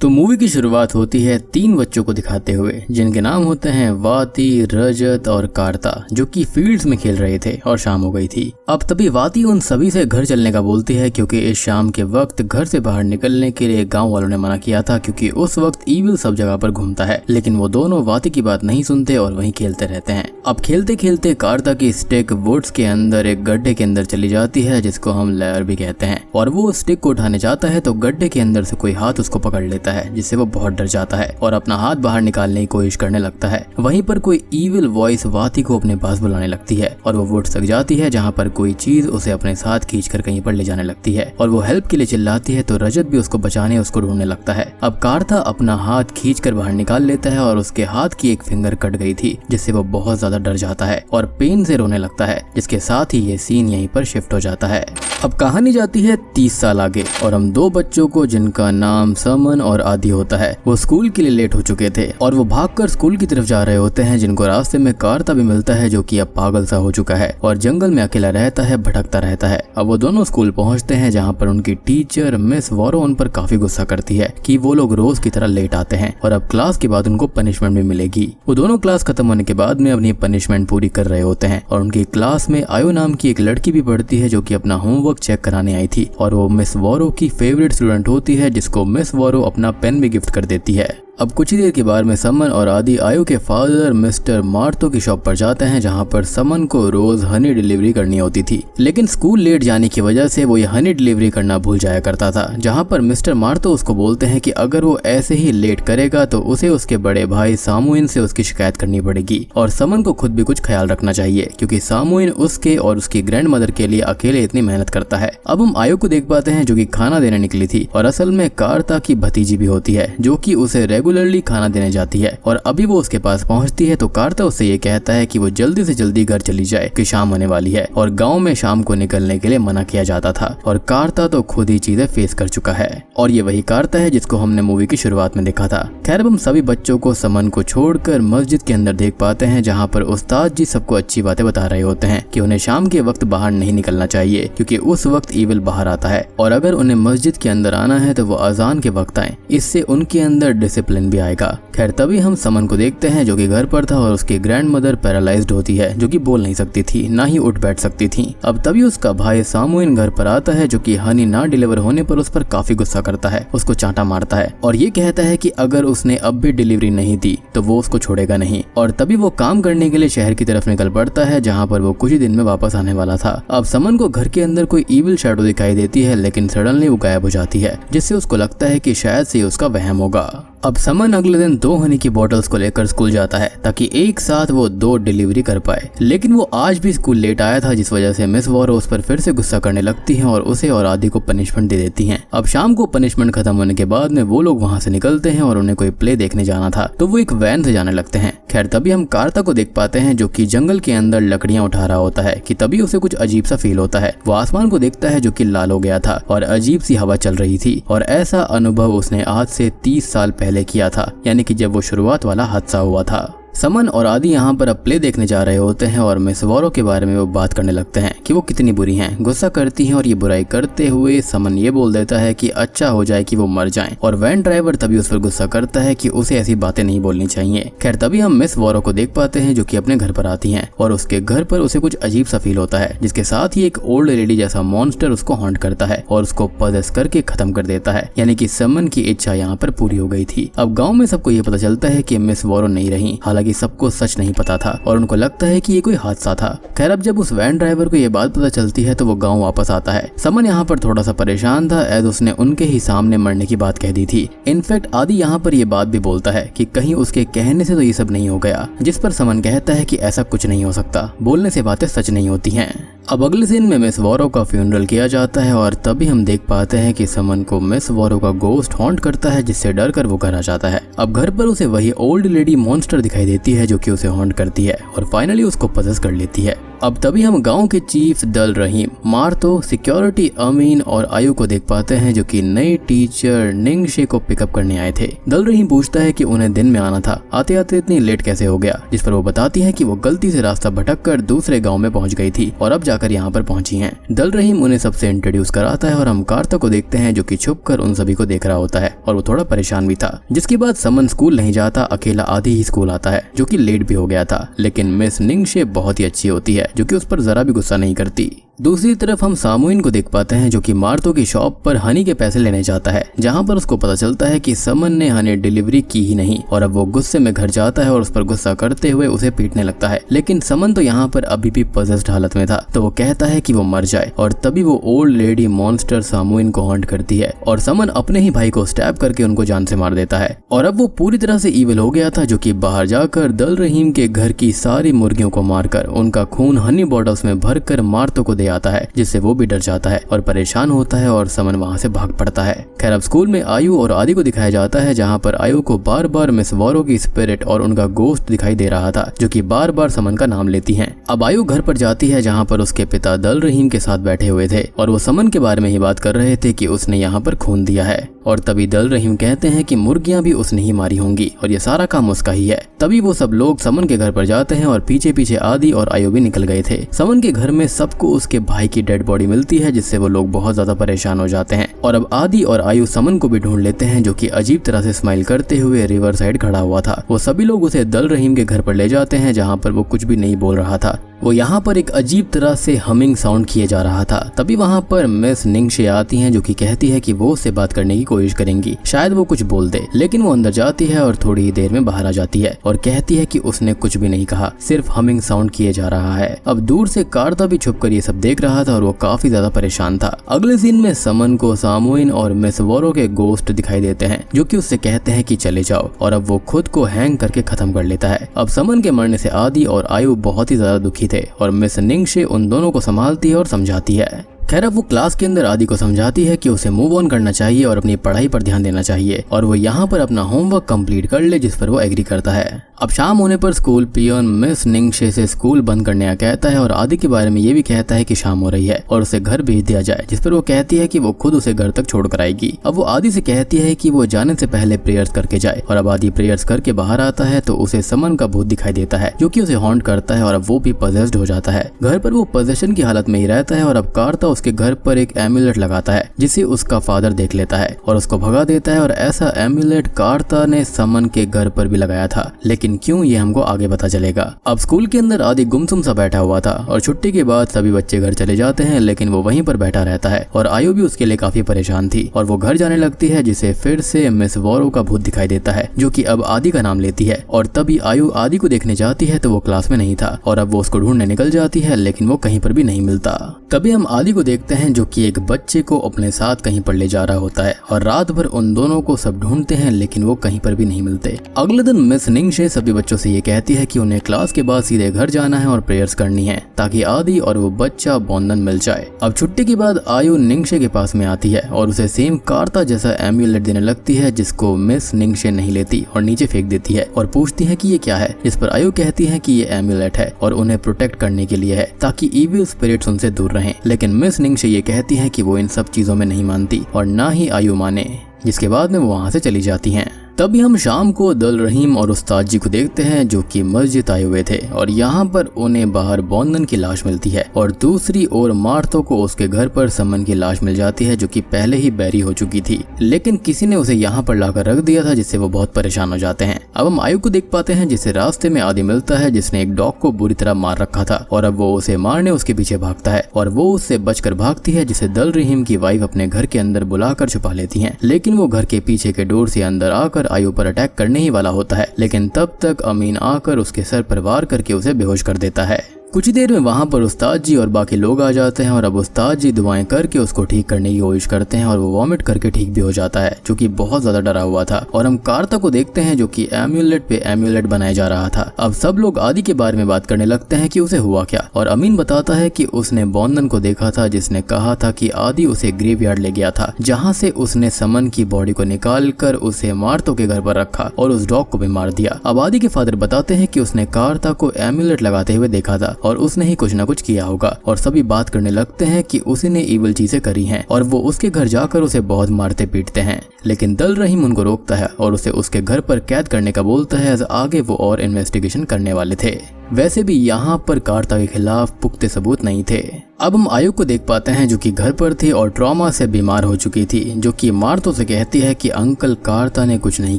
तो मूवी की शुरुआत होती है 3 बच्चों को दिखाते हुए जिनके नाम होते हैं वाती, रजत और कार्ता, जो कि फील्ड्स में खेल रहे थे और शाम हो गई थी। अब तभी वाती उन सभी से घर चलने का बोलती है क्योंकि इस शाम के वक्त घर से बाहर निकलने के लिए गांव वालों ने मना किया था क्योंकि उस वक्त ईविल सब जगह पर घूमता है। लेकिन वो दोनों वाती की बात नहीं सुनते और वहीं खेलते रहते हैं। अब खेलते खेलते कार्ता की स्टिक वुड्स के अंदर एक गड्ढे के अंदर चली जाती है जिसको हम लेयर भी कहते हैं, और वो स्टिक को उठाने जाता है तो गड्ढे के अंदर से कोई हाथ उसको पकड़ लेता है जिससे वो बहुत डर जाता है और अपना हाथ बाहर निकालने की कोशिश करने लगता है। वहीं पर कोई ईविल वॉइस वाती को अपने पास बुलाने लगती है और वो वुड्स तक जाती है जहाँ पर कोई चीज उसे अपने साथ खींचकर कहीं पर ले जाने लगती है और वो हेल्प के लिए चिल्लाती है तो रजत भी उसको बचाने उसको ढूंढने लगता है। अब कार्ता अपना हाथ खींचकर बाहर निकाल लेता है और उसके हाथ की एक फिंगर कट गई थी जिससे वो बहुत ज्यादा डर जाता है और पेन से रोने लगता है, जिसके साथ ही ये सीन यहीं पर शिफ्ट हो जाता है। अब कहानी जाती है 30 साल आगे और हम 2 बच्चों को जिनका नाम समन और आदि होता है वो स्कूल के लिए लेट हो चुके थे और वो भागकर स्कूल की तरफ जा रहे होते हैं, जिनको रास्ते में कार्ता भी मिलता है जो कि अब पागल सा हो चुका है और जंगल में अकेला रहता है, भटकता रहता है। अब वो दोनों स्कूल पहुंचते हैं जहाँ पर उनकी टीचर मिस वॉरो उन पर काफी गुस्सा करती है कि वो लोग रोज की तरह लेट आते हैं और अब क्लास के बाद उनको पनिशमेंट भी मिलेगी। वो दोनों क्लास खत्म होने के बाद में अपनी पनिशमेंट पूरी कर रहे होते हैं और उनकी क्लास में आयो नाम की एक लड़की भी पढ़ती है जो कि अपना होमवर्क चेक कराने आई थी और वो मिस वॉरो की फेवरेट स्टूडेंट होती है जिसको मिस वॉरो अपना पेन भी गिफ्ट कर देती है। अब कुछ ही देर के बाद में समन और आदि आयु के फादर मिस्टर मार्तो की शॉप पर जाते हैं जहां पर समन को रोज हनी डिलीवरी करनी होती थी, लेकिन स्कूल लेट जाने की वजह से वो ये हनी डिलीवरी करना भूल जाया करता था। जहां पर मिस्टर मार्तो उसको बोलते हैं कि अगर वो ऐसे ही लेट करेगा तो उसे उसके बड़े भाई सामुइन से उसकी शिकायत करनी पड़ेगी और समन को खुद भी कुछ ख्याल रखना चाहिए क्योंकि सामुइन उसके और उसकी ग्रैंड मदर के लिए अकेले इतनी मेहनत करता है। अब हम आयु को देख पाते हैं जो कि खाना देने निकली थी और असल में कार्ता की भतीजी भी होती है जो कि उसे रेगुलरली खाना देने जाती है और अभी वो उसके पास पहुंचती है तो कार्ता उससे ये कहता है कि वो जल्दी से जल्दी घर चली जाए कि शाम होने वाली है और गांव में शाम को निकलने के लिए मना किया जाता था और कार्ता तो खुद ही चीजें फेस कर चुका है और ये वही कार्ता है जिसको हमने मूवी की शुरुआत में देखा था। खैर हम सभी बच्चों को समन को छोड़कर मस्जिद के अंदर देख पाते हैं जहाँ पर उस्ताद जी सबको अच्छी बातें बता रहे होते हैं कि उन्हें शाम के वक्त बाहर नहीं निकलना चाहिए क्योंकि उस वक्त ईविल बाहर आता है और अगर उन्हें मस्जिद के अंदर आना है तो वो अजान के वक्त आए, इससे उनके अंदर डिसिप्लिन भी आएगा। खैर तभी हम समन को देखते हैं जो कि घर पर था और उसकी ग्रैंड मदर पैरालाइज्ड होती है जो कि बोल नहीं सकती थी, ना ही उठ बैठ सकती थी। अब तभी उसका भाई सामुइन घर पर आता है जो कि हनी ना डिलीवर होने पर उस पर काफी गुस्सा करता है, उसको चांटा मारता है और ये कहता है कि अगर उसने अब भी डिलीवरी नहीं दी तो वो उसको छोड़ेगा नहीं। और तभी वो काम करने के लिए शहर की तरफ निकल पड़ता है जहाँ पर वो कुछ ही दिन में वापस आने वाला था। अब समन को घर के अंदर कोई ईविल शैडो दिखाई देती है लेकिन सडनली वो गायब हो जाती है जिससे उसको लगता है कि शायद से उसका वहम होगा। अब समन अगले दिन 2 हनी की बोतल्स को लेकर स्कूल जाता है ताकि एक साथ वो 2 डिलीवरी कर पाए, लेकिन वो आज भी स्कूल लेट आया था जिस वजह से मिस वॉरो उस पर फिर से गुस्सा करने लगती हैं और उसे और आदि को पनिशमेंट दे देती हैं। अब शाम को पनिशमेंट खत्म होने के बाद में वो लोग वहाँ से निकलते हैं और उन्हें कोई प्ले देखने जाना था तो वो एक वैन से जाने लगते हैं। खैर तभी हम कार्ता को देख पाते हैं जो कि जंगल के अंदर लकड़ियां उठा रहा होता है कि तभी उसे कुछ अजीब सा फील होता है। वो आसमान को देखता है जो कि लाल हो गया था और अजीब सी हवा चल रही थी और ऐसा अनुभव उसने आज से 30 साल पहले किया था, यानी कि जब वो शुरुआत वाला हादसा हुआ था। समन और आदि यहाँ पर अब प्ले देखने जा रहे होते हैं और मिस वॉरो के बारे में वो बात करने लगते हैं कि वो कितनी बुरी हैं, गुस्सा करती हैं और ये बुराई करते हुए समन ये बोल देता है कि अच्छा हो जाए कि वो मर जाएं और वैन ड्राइवर तभी उस पर गुस्सा करता है कि उसे ऐसी बातें नहीं बोलनी चाहिए। खैर तभी हम मिस वॉरो को देख पाते हैं जो कि अपने घर पर आती हैं और उसके घर पर उसे कुछ अजीब सा फील होता है जिसके साथ ही एक ओल्ड लेडी जैसा मॉन्स्टर उसको हॉन्ट करता है और उसको पजेस करके खत्म कर देता है, यानी कि समन की इच्छा यहाँ पर पूरी हो गई थी। अब गाँव में सबको ये पता चलता है कि मिस वॉरो नहीं रही, हालांकि सबको सच नहीं पता था और उनको लगता है कि ये कोई हादसा था। खैर अब जब उस वैन ड्राइवर को ये बात पता चलती है तो वो गांव वापस आता है। समन यहाँ पर थोड़ा सा परेशान था एज उसने उनके ही सामने मरने की बात कह दी थी। इनफैक्ट आदि यहाँ पर ये बात भी बोलता है कि कहीं उसके कहने से तो ये सब नहीं हो गया, जिस पर समन कहता है कि ऐसा कुछ नहीं हो सकता, बोलने से बातें सच नहीं होती हैं। अब अगले दिन में मिस वॉरो का फ्यूनरल किया जाता है और तभी हम देख पाते हैं कि समन को मिस वॉरो का गोस्ट हॉन्ट करता है जिससे डर कर वो घर आ जाता है। अब घर पर उसे वही ओल्ड लेडी मॉन्स्टर दिखाई देती है जो कि उसे हॉन्ट करती है और फाइनली उसको पजेस कर लेती है। अब तभी हम गांव के चीफ दल रहीम, मार्तो, सिक्योरिटी अमीन और आयु को देख पाते हैं जो कि नई टीचर निंगशे को पिकअप करने आए थे। दल रहीम पूछता है कि उन्हें दिन में आना था, आते आते इतनी लेट कैसे हो गया, जिस पर वो बताती है कि वो गलती से रास्ता भटककर दूसरे गांव में पहुंच गई थी और अब जाकर यहाँ पर पहुंची हैं। दल रहीम उन्हें सबसे इंट्रोड्यूस कराता है और हम कार्ता को देखते हैं जो कि छुपकर उन सभी को देख रहा होता है और वो थोड़ा परेशान भी था। जिसके बाद समन स्कूल नहीं जाता, अकेला आदि ही स्कूल आता है जो कि लेट भी हो गया था, लेकिन मिस निंगशे बहुत ही अच्छी होती है जो कि उस पर जरा भी गुस्सा नहीं करती। दूसरी तरफ हम सामुइन को देख पाते हैं जो कि मार्तो की शॉप पर हनी के पैसे लेने जाता है, जहां पर उसको पता चलता है कि समन ने हनी डिलीवरी की ही नहीं और अब वो गुस्से में घर जाता है और उस पर गुस्सा करते हुए उसे पीटने लगता है। लेकिन समन तो यहाँ पर अभी भी पजेस्ड हालत में था, तो वो कहता है कि वो मर जाए और तभी वो ओल्ड लेडी मॉन्स्टर सामुइन को हॉन्ट करती है और समन अपने ही भाई को स्टैब करके उनको जान से मार देता है। और अब वो पूरी तरह से ईविल हो गया था जो कि बाहर जाकर दल रहीम के घर की सारी मुर्गियों को मारकर उनका खून हनी बॉटल्स में भरकर मार्तो को दे आता है, जिससे वो भी डर जाता है और परेशान होता है और समन वहां से भाग पड़ता है। खैर अब स्कूल में आयु और आदि को दिखाया जाता है, जहां पर आयु को बार बार मिस वॉरो की स्पिरिट और उनका गोश्त दिखाई दे रहा था जो कि बार बार समन का नाम लेती हैं। अब आयु घर पर जाती है जहां पर उसके पिता दल रहीम के साथ बैठे हुए थे और वो समन के बारे में ही बात कर रहे थे कि उसने यहाँ पर खून दिया है। और तभी दल रहीम कहते हैं कि मुर्गियां भी उसने ही मारी होंगी और ये सारा काम उसका ही है। तभी वो सब लोग समन के घर पर जाते हैं और पीछे पीछे आदि और आयु भी निकल गए थे। समन के घर में सबको उसके भाई की डेड बॉडी मिलती है, जिससे वो लोग बहुत ज्यादा परेशान हो जाते हैं। और अब आदि और आयु समन को भी ढूंढ लेते हैं जो कि अजीब तरह से स्माइल करते हुए रिवर साइड खड़ा हुआ था। वो सभी लोग उसे दल रहीम के घर पर ले जाते हैं जहाँ पर वो कुछ भी नहीं बोल रहा था। वो यहाँ पर एक अजीब तरह से हमिंग साउंड किए जा रहा था। तभी वहाँ पर मिस निंगशे आती हैं जो कि कहती है कि वो उससे बात करने की कोशिश करेंगी, शायद वो कुछ बोल दे। लेकिन वो अंदर जाती है और थोड़ी ही देर में बाहर आ जाती है और कहती है कि उसने कुछ भी नहीं कहा, सिर्फ हमिंग साउंड किए जा रहा है। अब दूर से कार्ता भी छुपकर ये सब देख रहा था और वो काफी ज्यादा परेशान था। अगले सीन में समन को सामुइन और मिस वॉरो के गोस्ट दिखाई देते हैं जो कि उससे कहते हैं कि चले जाओ और अब वो खुद को हैंग करके खत्म कर लेता है। अब समन के मरने से आदि और आयु बहुत ही ज्यादा दुखी थे और मिस निंगशे उन दोनों को संभालती है और समझाती है। खैर अब वो क्लास के अंदर आदि को समझाती है कि उसे मूव ऑन करना चाहिए और अपनी पढ़ाई पर ध्यान देना चाहिए और वो यहाँ पर अपना होमवर्क कंप्लीट कर ले, जिस पर वो एग्री करता है। अब शाम होने पर स्कूल पियन मिस निंगशे से स्कूल बंद करने का कहता है और आदि के बारे में ये भी कहता है कि शाम हो रही है और उसे घर भेज दिया जाए, जिस पर वो कहती है कि वो खुद उसे घर तक छोड़ कर आएगी। अब वो आदि से कहती है कि वो जाने से पहले प्रेयर्स करके जाए और अब आदि प्रेयर्स करके बाहर आता है तो उसे समन का भूत दिखाई देता है जो कि उसे हॉन्ट करता है और अब वो भी पजेस्ड हो जाता है। घर पर वो पोजेशन की हालत में ही रहता है और अब कार्ता उसके घर पर एक एम्यूलेट लगाता है जिसे उसका फादर देख लेता है और उसको भगा देता है और ऐसा एम्यूलेट कार्ता ने समन के घर पर भी लगाया था, लेकिन क्यों ये हमको आगे पता चलेगा। अब स्कूल के अंदर आदि गुमसुम सा बैठा हुआ था और छुट्टी के बाद सभी बच्चे घर चले जाते हैं, लेकिन वो वहीं पर बैठा रहता है और आयु भी उसके लिए काफी परेशान थी और वो घर जाने लगती है, जिसे फिर से मिस वॉरो का भूत दिखाई देता है जो कि अब आदि का नाम लेती है। और तभी आयु आदि को देखने जाती है तो वो क्लास में नहीं था और अब वो उसको ढूंढने निकल जाती है, लेकिन वो कहीं पर भी नहीं मिलता। तभी हम आदि को देखते हैं जो कि एक बच्चे को अपने साथ कहीं पर ले जा रहा होता है और रात भर उन दोनों को सब ढूंढते हैं, लेकिन वो कहीं पर भी नहीं मिलते। अगले दिन मिस निंगशे सभी बच्चों से ये कहती है कि उन्हें क्लास के बाद सीधे घर जाना है और प्रेयर्स करनी है ताकि आदि और वो बच्चा बॉन्धन मिल जाए। अब छुट्टी के बाद आयु निंगशे के पास में आती है और उसे सेम कार्ता जैसा एम्यूलेट देने लगती है, जिसको मिस निंगशे नहीं लेती और नीचे फेंक देती है और पूछती है कि ये क्या है, जिस पर आयु कहती है कि ये एम्यूलेट है और उन्हें प्रोटेक्ट करने के लिए है ताकि इविल स्पिरिट्स उनसे दूर रहें। लेकिन मिस निंगशे ये कहती है कि वो इन सब चीजों में नहीं मानती और ना ही आयु माने, जिसके बाद में वो वहां से चली जाती हैं। तभी हम शाम को दल रहीम और उस्ताद जी को देखते हैं जो कि मस्जिद आए हुए थे और यहाँ पर उन्हें बाहर बॉन्धन की लाश मिलती है और दूसरी ओर मार्थो को उसके घर पर समन की लाश मिल जाती है जो कि पहले ही बैरी हो चुकी थी, लेकिन किसी ने उसे यहाँ पर लाकर रख दिया था, जिससे वो बहुत परेशान हो जाते हैं। अब हम आयु को देख पाते हैं जिसे रास्ते में आदि मिलता है जिसने एक डॉग को बुरी तरह मार रखा था और अब वो उसे मारने उसके पीछे भागता है और वो उससे बचकर भागती है, जिसे दल रहीम की वाइफ अपने घर के अंदर बुलाकर छुपा लेती है। लेकिन वो घर के पीछे के डोर से अंदर आकर आयु पर अटैक करने ही वाला होता है, लेकिन तब तक अमीन आकर उसके सर पर वार करके उसे बेहोश कर देता है। कुछ देर में वहां पर उस्ताद जी और बाकी लोग आ जाते हैं और अब उस्ताद जी दुआएं करके उसको ठीक करने की कोशिश करते हैं और वो वॉमिट करके ठीक भी हो जाता है, जो कि बहुत ज्यादा डरा हुआ था। और हम कार्ता को देखते हैं जो कि एम्यूलेट पे एम्यूलेट बनाया जा रहा था। अब सब लोग आदि के बारे में बात करने लगते हैं कि उसे हुआ क्या, और अमीन बताता है कि उसने बॉन्धन को देखा था जिसने कहा था कि आदि उसे ग्रेवयार्ड ले गया था, जहाँ से उसने समन की बॉडी को निकाल कर उसे मार्थो के घर पर रखा और उस डॉग को भी मार दिया। अब आदि के फादर बताते हैं कि उसने कार्ता को एम्यूलेट लगाते हुए देखा था और उसने ही कुछ न कुछ किया होगा और सभी बात करने लगते हैं कि उसी ने इविल चीजें करी हैं और वो उसके घर जाकर उसे बहुत मारते पीटते हैं। लेकिन दल रहीम उनको रोकता है और उसे उसके घर पर कैद करने का बोलता है, आगे वो और इन्वेस्टिगेशन करने वाले थे। वैसे भी यहाँ पर कार्ता के खिलाफ पुख्ते सबूत नहीं थे। अब हम आयु को देख पाते हैं जो कि घर पर थी और ट्रॉमा से बीमार हो चुकी थी, जो कि मार्तो से कहती है कि अंकल कार्ता ने कुछ नहीं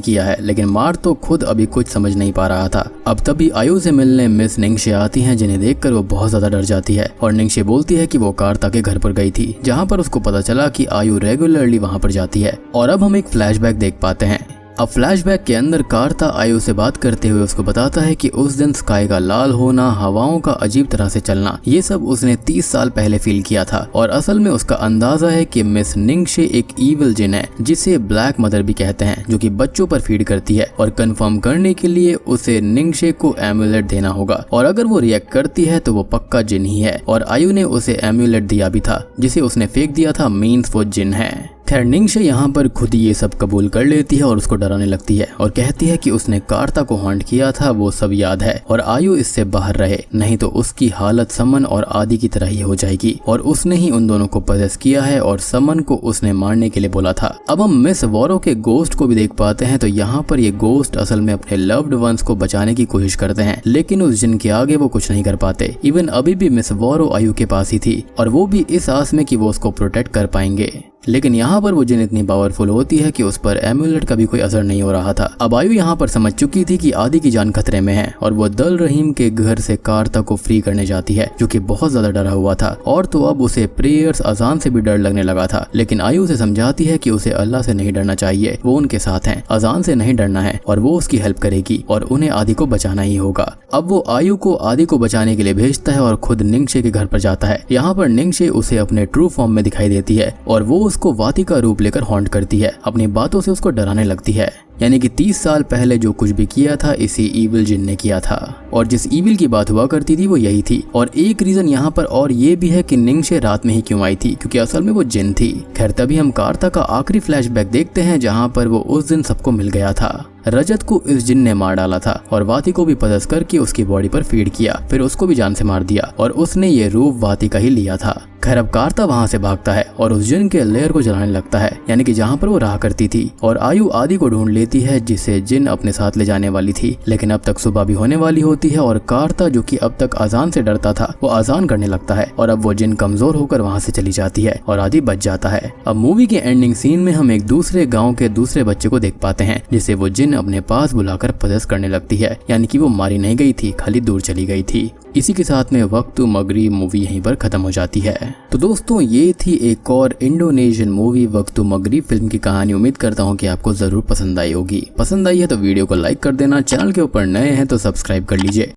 किया है, लेकिन मार्तो खुद अभी कुछ समझ नहीं पा रहा था। अब तभी आयु से मिलने मिस निंगशे आती हैं, जिन्हें देखकर वो बहुत ज्यादा डर जाती है और निंगशे बोलती है कि वो कार्ता के घर पर गई थी, जहाँ पर उसको पता चला कि आयु रेगुलरली वहाँ पर जाती है। और अब हम एक फ्लैशबैक देख पाते हैं। अब फ्लैशबैक के अंदर कार्ता आयु से बात करते हुए उसको बताता है कि उस दिन स्काई का लाल होना, हवाओं का अजीब तरह से चलना, ये सब उसने 30 साल पहले फील किया था। और असल में उसका अंदाजा है कि मिस निंगशे एक ईविल जिन है जिसे ब्लैक मदर भी कहते हैं, जो कि बच्चों पर फीड करती है। और कंफर्म करने के लिए उसे निंगशे को एम्यूलेट देना होगा और अगर वो रिएक्ट करती है तो वो पक्का जिन ही है। और आयु ने उसे एम्यूलेट दिया भी था जिसे उसने फेंक दिया था, मीन्स वो जिन है। खैर निंगशे यहाँ पर खुद ये सब कबूल कर लेती है और उसको डराने लगती है और कहती है कि उसने कार्ता को हॉन्ट किया था, वो सब याद है और आयु इससे बाहर रहे, नहीं तो उसकी हालत समन और आदि की तरह ही हो जाएगी। और उसने ही उन दोनों को पजेस किया है और समन को उसने मारने के लिए बोला था। अब हम मिस वॉरो के गोस्ट को भी देख पाते हैं। तो यहाँ पर ये गोस्ट असल में अपने लव्ड वंस को बचाने की कोशिश करते हैं, लेकिन उस जिन के आगे वो कुछ नहीं कर पाते। इवन अभी भी मिस वॉरो आयु के पास ही थी और वो भी इस आस में कि वो उसको प्रोटेक्ट कर पाएंगे। लेकिन यहाँ पर वो जिन इतनी पावरफुल होती है कि उस पर एम्यूलेट का भी कोई असर नहीं हो रहा था। अब आयु यहाँ पर समझ चुकी थी कि आदि की जान खतरे में है और वो दल रहीम के घर से कार्ता को फ्री करने जाती है, जो कि बहुत ज्यादा डरा हुआ था। और तो अब उसे प्रेयर्स, अजान से भी डर लगने लगा था। लेकिन आयु उसे समझाती है कि उसे अल्लाह से नहीं डरना चाहिए, वो उनके साथ हैं, अजान से नहीं डरना है और वो उसकी हेल्प करेगी और उन्हें आदि को बचाना ही होगा। अब वो आयु को आदि को बचाने के लिए भेजता है और खुद निंगशे के घर पर जाता है। यहाँ पर निंगशे उसे अपने ट्रू फॉर्म में दिखाई देती है और वो उसको वाती का रूप लेकर हॉन्ट करती है, अपनी बातों से उसको डराने लगती है। यानी कि 30 साल पहले जो कुछ भी किया था इसी ईविल जिन ने किया था और जिस ईविल की बात हुआ करती थी वो यही थी। और एक रीजन यहाँ पर और ये भी है कि निंगशे रात में ही क्यों आई थी, क्योंकि असल में वो जिन थी। खैर तभी हम कार्ता का आखिरी फ्लैशबैक देखते हैं, जहाँ पर वो उस दिन सबको मिल गया था। रजत को इस जिन ने मार डाला था और वाती को भी पदस करके उसकी बॉडी पर फीड किया, फिर उसको भी जान से मार दिया और उसने ये रूप वाती का ही लिया था। खैर अब कार्ता वहाँ से भागता है और उस जिन के लेयर को जलाने लगता है, यानी कि जहाँ पर वो रहा करती थी। और आयु आदि को ढूंढ लेती है जिसे जिन अपने साथ ले जाने वाली थी। लेकिन अब तक सुबह भी होने वाली होती है और कार्ता जो कि अब तक अजान से डरता था वो अजान करने लगता है और अब वो जिन कमजोर होकर वहाँ से चली जाती है और आदि बच जाता है। अब मूवी के एंडिंग सीन में हम एक दूसरे गाँव के दूसरे बच्चे को देख पाते हैं जिसे वो जिन अपने पास बुलाकर पजेस करने लगती है, यानी कि वो मारी नहीं गई थी, खाली दूर चली गई थी। इसी के साथ में वक्तु मगरिब मूवी यहीं पर खत्म हो जाती है। तो दोस्तों ये थी एक और इंडोनेशियन मूवी वक्तु मगरिब फिल्म की कहानी। उम्मीद करता हूँ कि आपको जरूर पसंद आई होगी। पसंद आई है तो वीडियो को लाइक कर देना, चैनल के ऊपर नए हैं तो सब्सक्राइब कर लीजिए।